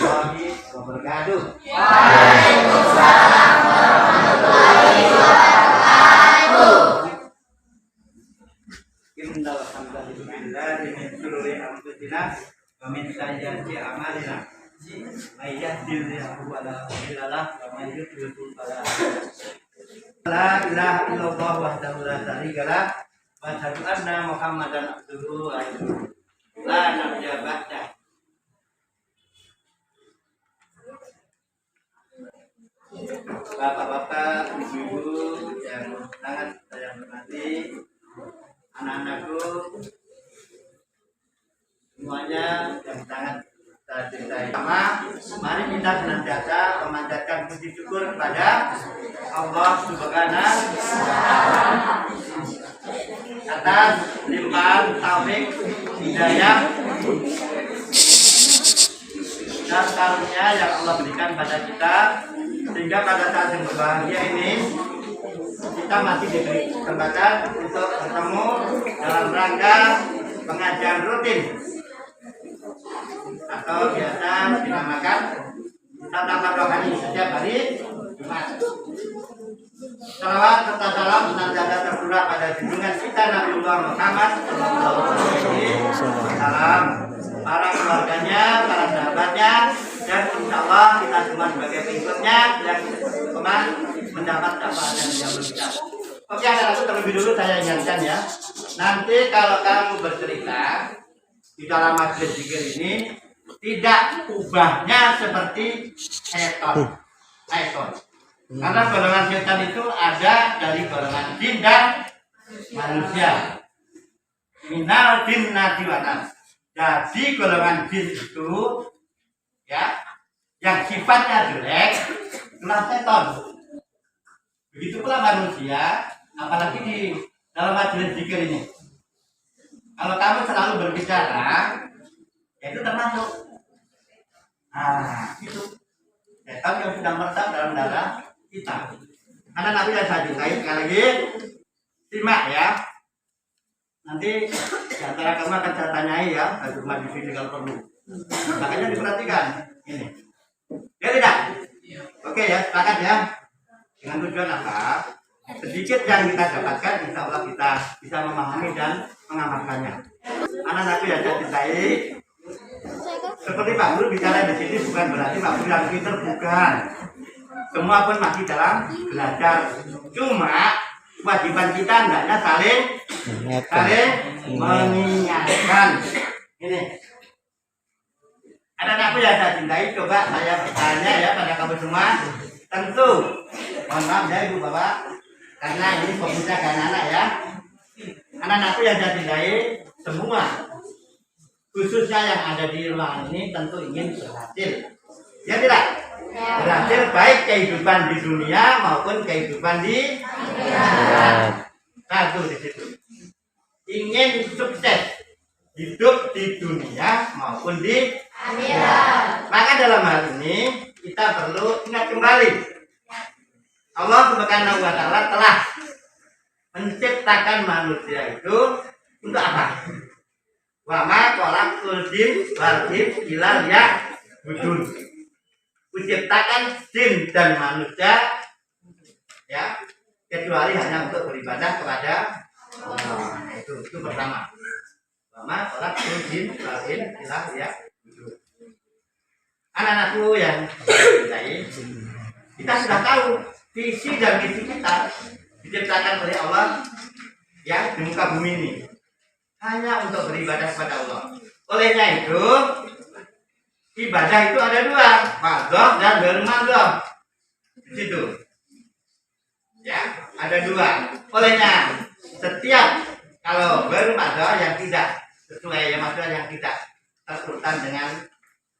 warahmatullahi wabarakatuh. Waalaikumsalam warahmatullahi wabarakatuh. Innal hamdalillah min shururi anfusina wa min sayyiati a'malina. May yahdihillahu fala mudilla lahu wa may yudlil fala hadiya lahu. La ilaha illallah wahdahu la syarika lah wa asyhadu anna Muhammadan abduhu wa rasuluh. La nabiyya ba'dah. Bapak-bapak, ibu-ibu yang sangat saya hormati, anak-anakku semuanya yang sangat saya cintai. Mari kita senantiasa memanjatkan puji syukur kepada Allah Subhanahu atas limpahan taufik hidayah dan karunia yang Allah berikan pada kita, sehingga pada saat yang berbahagia ini kita masih diberi kesempatan untuk bertemu dalam rangka pengajian rutin atau biasa dinamakan tatapan rohani setiap hari Jumat. Salawat serta salam senantiasa tercurah pada junjungan kita Nabiullah Muhammad SAW, para keluarganya, para sahabatnya, dan insya Allah kita semua sebagai pengikutnya yang mendapat syafaat dan yang berbicara. Oke, anak-anakku, terlebih dulu saya ingatkan ya, nanti kalau kamu bercerita di dalam majelis zikir ini, tidak ubahnya seperti setan. Karena golongan setan itu ada dari golongan jin dan manusia. Minal jinnati wan nas. Jadi golongan jin itu ya, yang sifatnya jelek itulah setan. Begitu pula manusia, apalagi di dalam majelis zikir ini. Kalau kamu selalu berbicara, ya itu termasuk. Nah, itu setan yang sudah meresap dalam darah kita. Karena Nabi yang saya cintai, sekali lagi simak ya. Nanti di antara kamu akan saya tanyai ya, kalau cuma di sini kalau perlu. Makanya diperhatikan ini. Ya tidak? Oke ya, sepakat ya. Dengan tujuan apa? Sedikit yang kita dapatkan, insya Allah kita bisa memahami dan mengamalkannya. Anak-anakku yang saya cintai, seperti Pak Guru bicara di sini bukan berarti Pak Guru yang pintar, bukan. Semua pun masih dalam belajar. Cuma kewajiban kita hendaknya saling mengingatkan. Ini. Anak-anakku yang saya cintai, coba saya bertanya ya pada kamu semua. Tentu, mohon maaf ya Ibu Bapak, karena ini fokusnya ke anak-anak ya. Anak-anakku yang saya cintai, semua khususnya yang ada di ruangan ini tentu ingin berhasil. Ya tidak? Berhasil baik kehidupan di dunia maupun kehidupan di akhirat. Satu di situ. Ingin sukses hidup di dunia maupun di akhirat. Maka dalam hal ini kita perlu ingat kembali, Allah Subhanahu wa Ta'ala telah menciptakan manusia itu untuk apa? Wa ma khalaqtul jin wal insa illa liya'budun. Menciptakan jin dan manusia ya, kecuali hanya untuk beribadah kepada Allah. Itu pertama. Wa ma khalaqtul jin wal insa illa liya'budun. Anak-anakku yang cintai, kita sudah tahu visi dan misi kita diciptakan oleh Allah yang di muka bumi ini hanya untuk beribadah kepada Allah. Olehnya itu, ibadah itu ada dua, fardhu dan ghair fardhu. Di situ. Ya, ada dua. Olehnya, setiap kalau ghair fardhu yang tidak sesuai, yang tidak terurutan dengan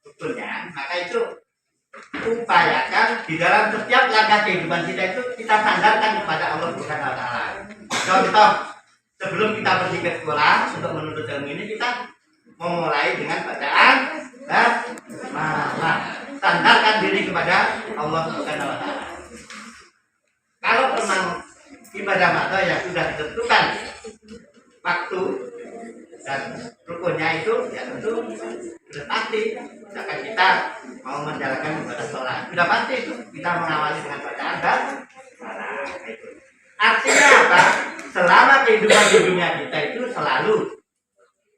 rukunnya, maka itu upayakan di dalam setiap langkah kehidupan kita itu kita sandarkan kepada Allah Subhanahu wa Ta'ala. Contoh, sebelum kita pergi ke sekolah untuk menuntut ilmu ini, kita memulai dengan bacaan basmalah. Sandarkan diri kepada Allah Subhanahu wa Ta'ala. Kalau memang ibadah mata yang sudah ditentukan waktu dan rukunnya itu, ya tentu sudah pasti akan kita mau menjalankan ibadah sholat. Sudah pasti itu kita mengawali dengan bacaan dan salat. Itu. Artinya apa? Selama kehidupan di dunia kita itu selalu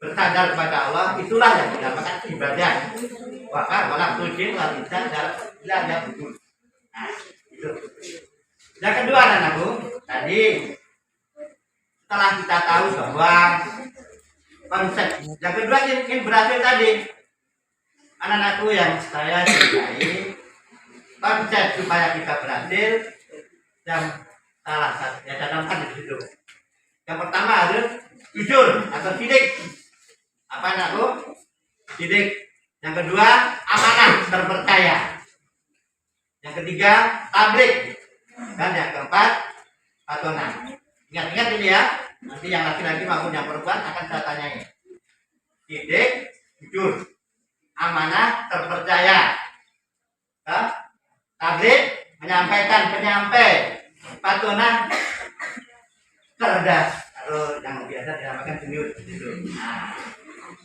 bersandar kepada Allah, itulah yang dinamakan ibadah. Maka malah tujin walisan dalam ibadah betul. Nah, itu. Yang kedua anak-anakku, tadi setelah kita tahu bahwa konsep yang kedua ingin berhasil tadi, anak-anakku yang saya cintai, konsep supaya kita berhasil yang salah satu yang tanamkan di situ. Yang pertama harus jujur atau sidik. Apa anakku? Sidik. Yang kedua amanah, terpercaya. Yang ketiga tablik. Dan yang keempat patonah. Ingat-ingat ini ya. Nanti yang laki-laki maupun yang perempuan akan saya tanyai. Sidik, jujur, amanah, terpercaya. Tablik, menyampaikan penyampai. Patonah, cerdas. Atau yang biasa dinamakan jenius di situ. Nah,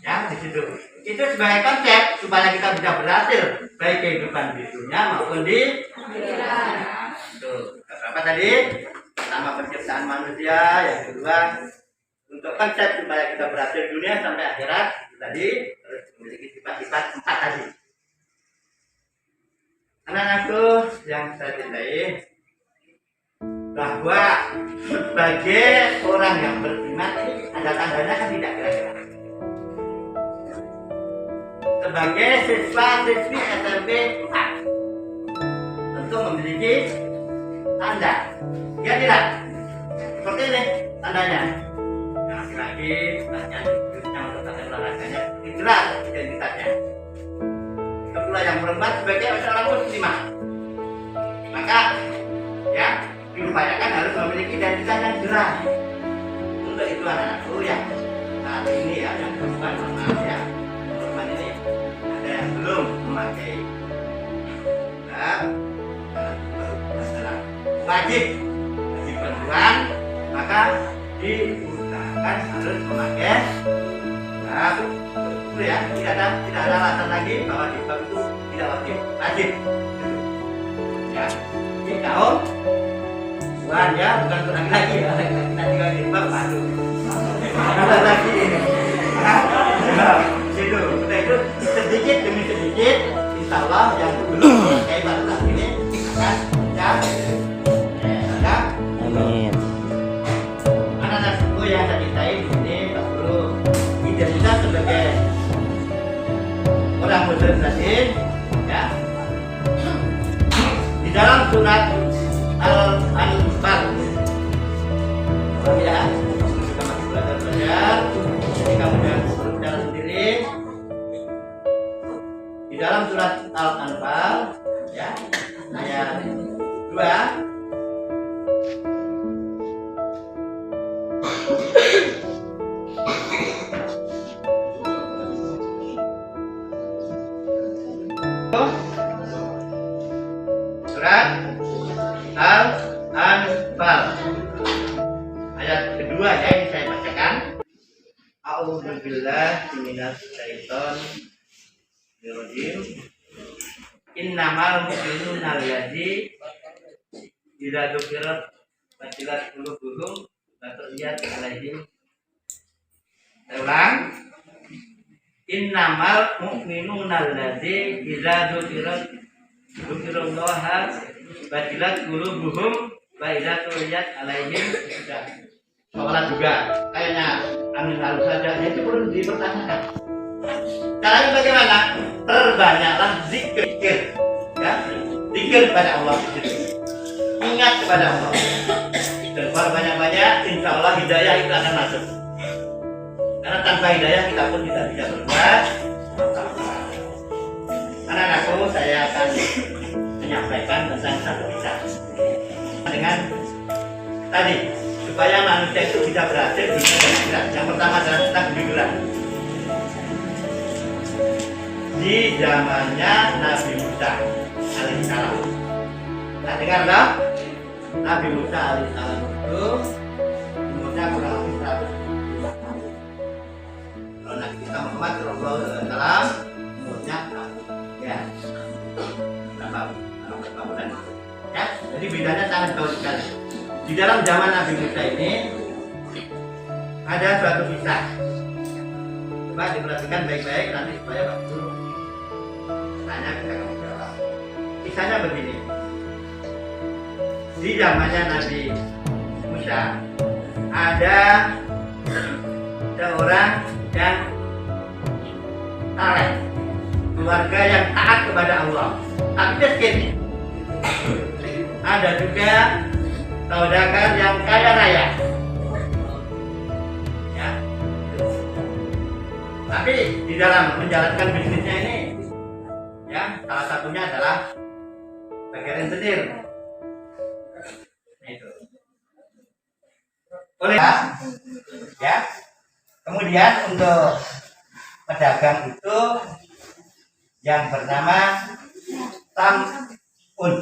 ya di situ. Itu sebagai konsep supaya kita bisa berhasil baik kehidupan di dunia maupun di akhirat. Tuh, apa tadi? Pertama penciptaan manusia, yang kedua untuk konsep supaya kita berhasil dunia sampai akhirat tadi harus memiliki sifat-sifat 4 tadi. Anak-anakku yang saya cintai, bahwa sebagai orang yang beriman ini ada tandanya kan tidak kira-kira. Sebagai siswa-siswi SMP 4 tentu memiliki tanda. Ya tidak? Seperti ini tandanya. Yang laki-laki tanya yang tanda olahraganya jelas identitasnya. Kedua yang perempuan sebagai seorang muslimah. Maka ya diupayakan harus memiliki identitas yang jelas. Untuk itu anak-anakku yang saat ini ya yang perempuan maaf ya, perempuan ini ada yang belum memakai masalah wajib bagi perempuan, maka diusahakan harus memakai betul ya, tidak ada alasan lagi bahwa jilbab itu tidak wajib ya. Ini kaum bukan ya, bukan untuk laki-laki ya, laki-laki nanti kalau jilbab baru ada lagi ini situ, udah itu sedikit demi sedikit insya Allah yang belum kayak baru ini akan ada Amin. anak-anakku yang saya cintai di sini perlu identitas sebagai orang muslim tadi ya. Di dalam surat Al-Anfal ya, kita masih belajar, jadi kamu jangan berbicara sendiri. Di dalam surat Al-Anfal ya, ayat 2 surat Al-Anfal ayat kedua ya, ini saya bacakan. A'udzubillahi minasyaitonirrajim. Innamal mu'minuna allazi idza dzukirat wajilat qulubuhum wa tuliyat alaihim. Saya ulang. Innamal mu'minuna allazi idza dzukirallaha wajilat qulubuhum wa idza tuliyat alaihim. Sholat juga kayaknya amin harus saja, itu perlu dipertanyakan. Caranya bagaimana? Perbanyaklah zikir ya, zikir kepada Allah, ingat kepada Allah, dan kalau banyak-banyak insya Allah hidayah itu akan masuk. Karena tanpa hidayah kita pun tidak bisa berbuat apa-apa. Anak-anakku, saya akan menyampaikan tentang satu kisah dengan tadi supaya manusia itu bisa berhasil di akhirat. Yang pertama adalah tentang kejujuran. Di zamannya Nabi Musa alaihissalam. Nah, dengarlah, Nabi Musa alaihissalam itu umurnya kurang lebih 100 tahun. Kalau Nabi kita Muhammad sallallahu alaihi wasallam umurnya 100 ya. bangunan. Ya, jadi bedanya sangat jauh sekali. Di dalam zaman Nabi Musa ini ada suatu kisah. Coba diperhatikan baik-baik nanti supaya Pak Guru tanya kita kamu jawab. Kisahnya begini. Di zamannya Nabi Musa ada seorang yang saleh, keluarga yang taat kepada Allah, tapi miskin. Ada juga saudagar yang kaya raya, ya. Tapi di dalam menjalankan bisnisnya ini, ya, salah satunya adalah sebagai rentenir. Itu. Oleh ya, kemudian untuk pedagang itu yang bernama Sam'un.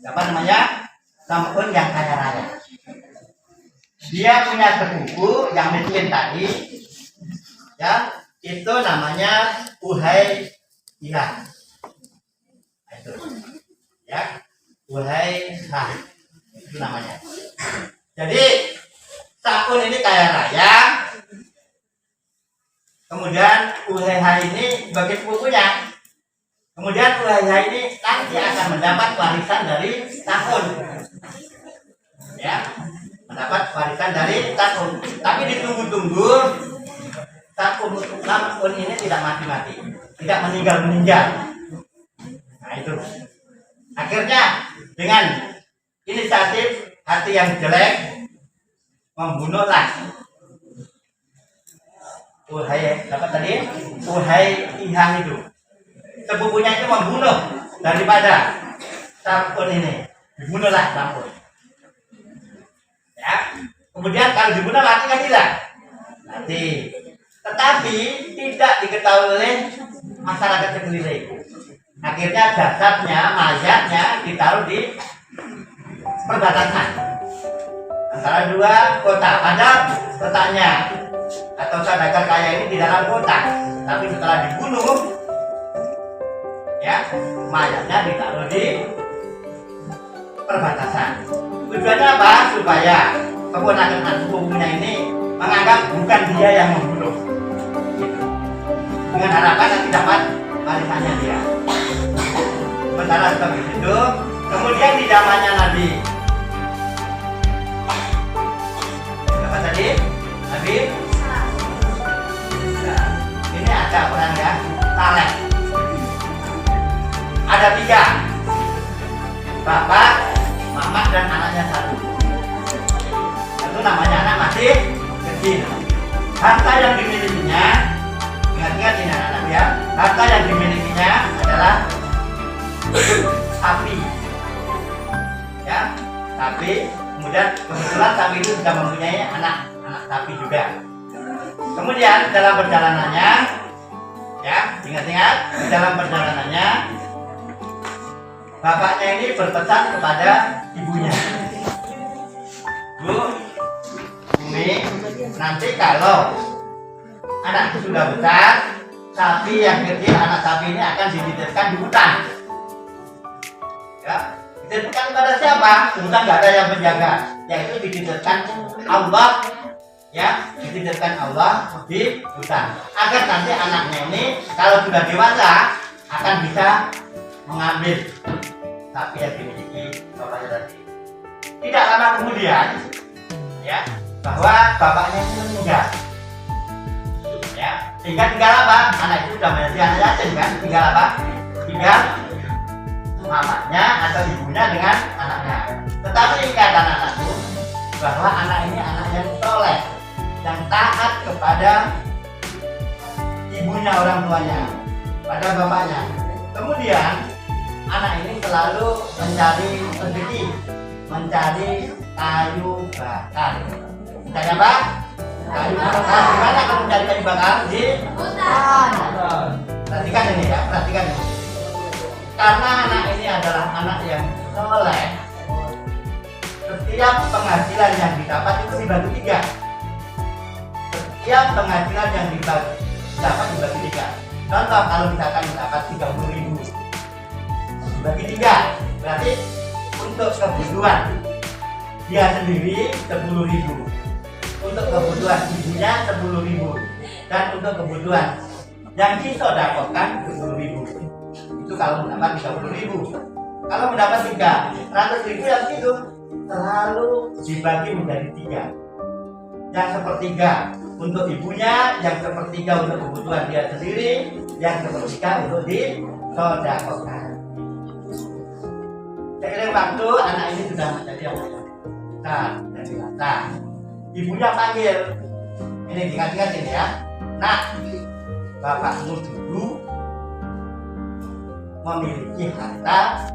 Apa namanya? Sam'un yang kaya raya. Dia punya sepupu yang miskin tadi, ya, itu namanya Uhairah. Itu, ya, Uhairah itu namanya. Jadi Sam'un ini kaya raya, kemudian Uhairah ini sebagai sepupunya. Kemudian Uhairah ini nanti akan mendapat warisan dari Sam'un, ya, mendapat warisan dari Sam'un. Tapi ditunggu-tunggu Sam'un ini tidak mati-mati, tidak meninggal. Nah itu. Akhirnya dengan inisiatif hati yang jelek membunuhlah Uhairah itu. Sepupunya itu membunuh daripada Sam'un ini. Dibunuhlah Sam'un. Ya. Kemudian kalau dibunuh mati kan tidak? Mati. Tetapi tidak diketahui oleh masyarakat sekeliling. Akhirnya jasadnya, mayatnya ditaruh di perbatasan antara dua kota. Padahal kotanya atau saudagar kaya ini di dalam kota, tapi setelah dibunuh, ya, mayatnya ditaruh di perbatasan. Tujuannya apa? Supaya keponakan sepupunya ini menganggap bukan dia yang membunuh, dengan harapan nanti dapat warisannya dia. Sementara seperti itu, kemudian di zamannya Nabi apa tadi? Nabi? Nah, ini ada orang yang saleh. Ada 3, bapak, mama, dan anaknya 1. Itu namanya anak masih kecil. Harta yang dimilikinya, ingat-ingat ini anak ya, harta yang dimilikinya adalah sapi, ya, sapi. Kemudian kebetulan sapi itu sudah mempunyai anak sapi juga. Kemudian dalam perjalanannya, ya, ingat-ingat, di dalam perjalanannya bapaknya ini berpesan kepada ibunya, Bu, Bumi, nanti kalau anak itu sudah besar, sapi yang kecil, anak sapi ini akan dititipkan di hutan. Ya, dititipkan kepada siapa? Hutan nggak ada yang menjaga, yaitu dititipkan Allah, ya, dititipkan Allah di hutan. Agar nanti anaknya ini kalau sudah dewasa akan bisa mengambil sapi yang dimiliki bapaknya tadi. Tidak lama kemudian, ya, bahwa bapaknya itu meninggal. Ya, sehingga tinggal apa? Anak itu sudah menjadi anak yatim kan? Tinggal apa? Tinggal mamanya atau ibunya dengan anaknya. Tetapi ikatan anak itu bahwa anak ini anak yang soleh, yang taat kepada ibunya, orang tuanya, pada bapaknya. Kemudian anak ini selalu mencari rezeki, mencari kayu bakar. Mencari apa? Kayu bakar. Di mana kamu mencari kayu bakar? Di hutan. Perhatikan ini ya, perhatikan ini. Karena anak ini adalah anak yang soleh, setiap penghasilan yang didapat itu dibagi 3. Setiap penghasilan yang dapat dibagi 3. Contoh kalau misalkan dapat 30.000, dibagi 3. Berarti untuk kebutuhan dia sendiri 10.000, untuk kebutuhan ibunya 10.000, dan untuk kebutuhan yang disodakokan 10.000. Itu kalau mendapat 30.000. Kalau mendapat 300.000 yang itu selalu dibagi menjadi 3. Yang sepertiga untuk ibunya, yang sepertiga untuk kebutuhan dia sendiri, yang sepertiga untuk disodakokan. Seiring waktu anak ini sudah menjadi anak besar, jadi dewasa. Ibunya panggil, ini ingat-ingat ini ya, nak, bapakmu dulu memiliki harta,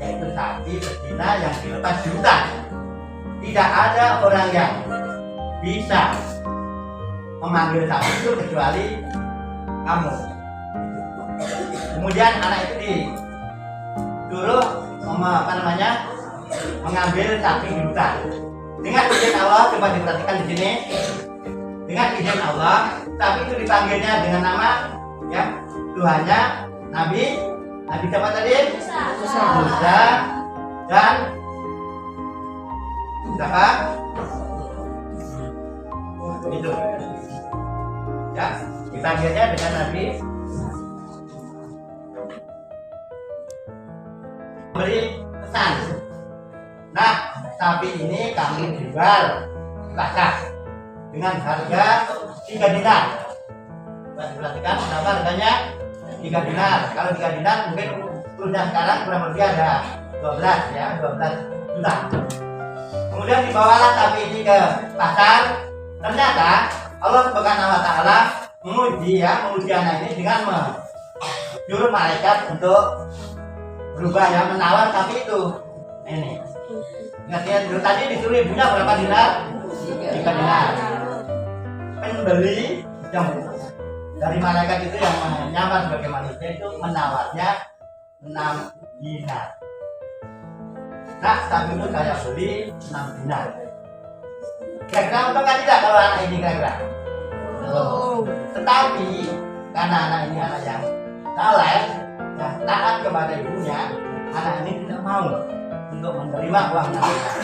yaitu sapi betina yang dilepas di hutan. Tidak ada orang yang bisa memanggil sapi itu kecuali kamu. Kemudian anak itu disuruh mengambil sapi di hutan. Dengan izin Allah, coba diperhatikan di sini. Dengan izin Allah, sapi itu dipanggilnya dengan nama ya Tuhannya Nabi siapa tadi? Musa dan siapa? Itu ya, dipanggilnya dengan Nabi. Beri pesan, nah sapi ini kami jual pasar dengan harga 3 dinar. Perhatikan berapa harganya? 3 dinar. Kalau 3 dinar mungkin kurnya sekarang kurang lebih ada 12 ya, 12 juta. Kemudian dibawalah sapi ini ke pasar. Ternyata Allah Subhanahu wa taala menguji anak ini dengan menyuruh malaikat untuk berubah ya, menawar sapi itu. Ini. Ingat dulu tadi disuruh ibunya berapa dinar? 3 dinar. Pembeli yang dari malaikat itu yang menyamar sebagai manusia itu menawarnya 6 dinar. Nah, sapi itu saya beli 6 dinar. Kira-kira untung kan tidak kalau anak ini kira-kira? Tetapi karena anak ini anak yang saleh, yang taat kepada ibunya, anak ini tidak mau untuk menerima uang 6 dinar.